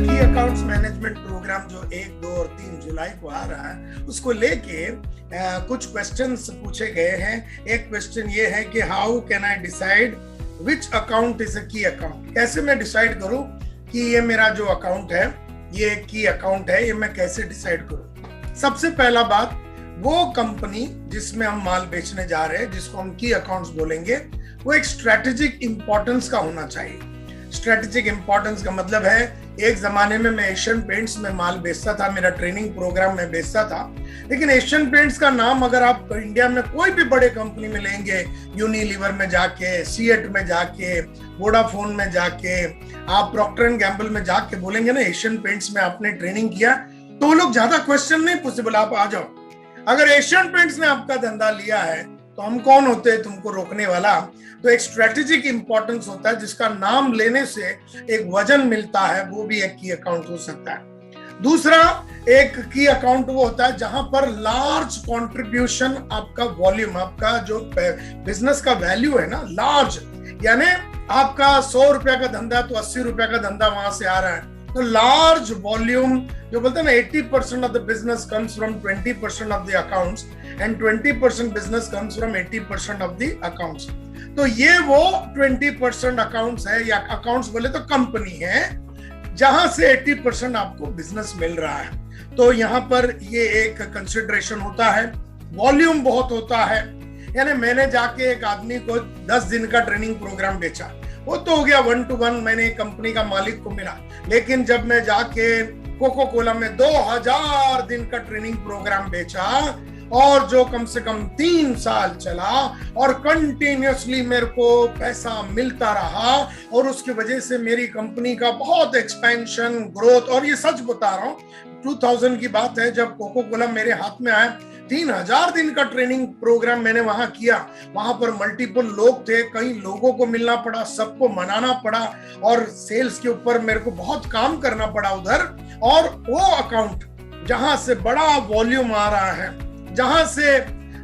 की accounts management programme जो 1, 2 और 3 जुलाई को आ रहा है, उसको लेके कुछ क्वेश्चंस पूछे गए हैं। एक क्वेश्चन ये है कि how can I decide which account is a की अकाउंट। कैसे मैं डिसाइड करूं कि ये मेरा जो अकाउंट है ये की अकाउंट है, ये मैं कैसे डिसाइड करूं। सबसे पहला बात, वो कंपनी जिसमें हम माल बेचने जा रहे हैं, जिसको हम की अकाउंट्स बोलेंगे, वो एक स्ट्रेटेजिक इंपॉर्टेंस का होना चाहिए। स्ट्रेटेजिक इंपॉर्टेंस का मतलब है, एक जमाने में मैं एशियन पेंट्स में माल बेचता था, मेरा ट्रेनिंग प्रोग्राम में बेचता था, लेकिन एशियन पेंट्स का नाम अगर आप इंडिया में कोई भी बड़े कंपनी में लेंगे, यूनिलीवर में जाके, सीएट में जाके, वोडाफोन में जाके, आप प्रॉक्टर एंड गैम्बल में जाके बोलेंगे ना एशियन पेंट्स में आपने ट्रेनिंग किया, तो वो लोग ज्यादा क्वेश्चन नहीं पूछते, बोला आप आ जाओ। अगर एशियन पेंट्स ने आपका धंधा लिया है तो हम कौन होते हैं तुमको रोकने वाला। तो एक स्ट्रेटेजिक इंपॉर्टेंस होता है जिसका नाम लेने से एक वजन मिलता है, वो भी एक की अकाउंट हो सकता है। दूसरा, एक की अकाउंट वो होता है जहां पर लार्ज कंट्रीब्यूशन, आपका वॉल्यूम, आपका जो बिजनेस का वैल्यू है ना, लार्ज, यानी आपका 100 रुपया का धंधा तो 80 रुपया का धंधा वहां से आ रहा है। तो लार्ज वॉल्यूम, जो बोलते हैं ना 80% of the business comes from 20% of the accounts and 20% business comes from 80% of the accounts. तो ये वो 20% अकाउंट्स है, या अकाउंट्स बोले तो कंपनी है, जहां से 80% आपको बिजनेस मिल रहा है। तो यहाँ पर ये एक कंसिडरेशन होता है। वॉल्यूम बहुत होता है, यानी मैंने जाके एक आदमी को 10 दिन का ट्रेनिंग प्रोग्राम बेचा, वो तो हो गया 1 to 1, मैंने कंपनी का मालिक को मिला। लेकिन जब मैं जाके कोको कोला में 2000 दिन का ट्रेनिंग प्रोग्राम बेचा, और जो कम से कम 3 साल चला, और कंटिन्यूअसली मेरे को पैसा मिलता रहा, और उसकी वजह से मेरी कंपनी का बहुत एक्सपेंशन, ग्रोथ, और ये सच बता रहा हूँ, 2000 की बात है जब कोको कोला मेरे हाथ में आया, 3000 दिन का ट्रेनिंग प्रोग्राम मैंने वहां किया। वहां पर मल्टीपल लोग थे, कई लोगों को मिलना पड़ा, सबको मनाना पड़ा, और सेल्स के ऊपर मेरे को बहुत काम करना पड़ा उधर। और वो अकाउंट जहां से बड़ा वॉल्यूम आ रहा है, जहां से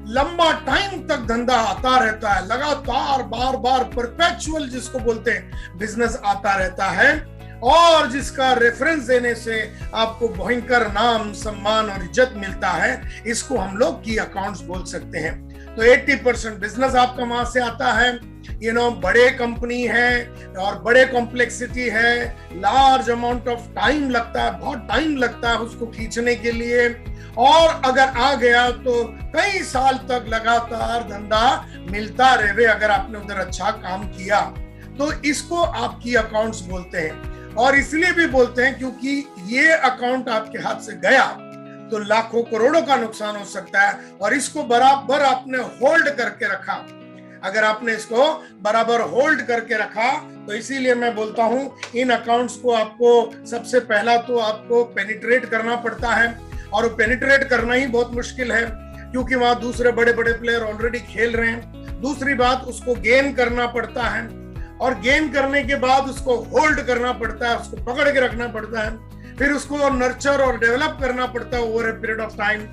लंबा टाइम तक धंधा आता रहता है, लगातार बार बार परपेचुअल जिसको बोलते हैं बिजनेस आता रहता है, और जिसका रेफरेंस देने से आपको भयंकर नाम, सम्मान और इज्जत मिलता है, इसको हम लोग की अकाउंट्स बोल सकते हैं। तो 80% बिजनेस आपका वहां से आता है। बड़े कंपनी है और बड़े कॉम्प्लेक्सिटी है, लार्ज अमाउंट ऑफ टाइम लगता है, बहुत टाइम लगता है उसको खींचने के लिए, और अगर आ गया तो कई साल तक लगातार धंधा मिलता रहे अगर आपने उधर अच्छा काम किया। तो इसको आप की अकाउंट्स बोलते हैं। और इसलिए भी बोलते हैं क्योंकि ये अकाउंट आपके हाथ से गया तो लाखों करोड़ों का नुकसान हो सकता है, और इसको बराबर आपने होल्ड करके रखा। अगर आपने इसको बराबर होल्ड करके रखा, तो इसीलिए मैं बोलता हूं इन अकाउंट्स को आपको सबसे पहला तो आपको पेनिट्रेट करना पड़ता है, और पेनिट्रेट करना ही बहुत मुश्किल है क्योंकि वहां दूसरे बड़े बड़े प्लेयर ऑलरेडी खेल रहे हैं। दूसरी बात, उसको गेन करना पड़ता है, और गेन करने के बाद उसको होल्ड करना पड़ता है, उसको पकड़ के रखना पड़ता है, फिर उसको नर्चर और डेवलप करना पड़ता है over a period of time,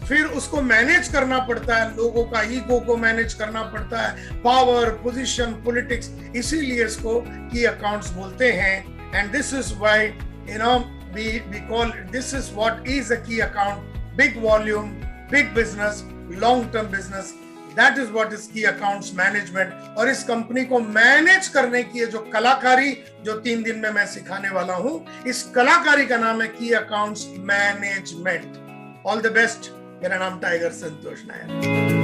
फिर उसको मैनेज करना पड़ता है, लोगों का ईगो को मैनेज करना पड़ता है, पावर, पोजीशन, पॉलिटिक्स, इसीलिए इसको की अकाउंट्स बोलते हैं। And this is why we call this is what is a key account: big volume, big business, long term business. That is what is key accounts management. और इस company को manage करने की जो कलाकारी, जो 3 दिन में मैं सिखाने वाला हूं, इस कलाकारी का नाम है की accounts management. All the best. मेरा नाम टाइगर संतोष नायर।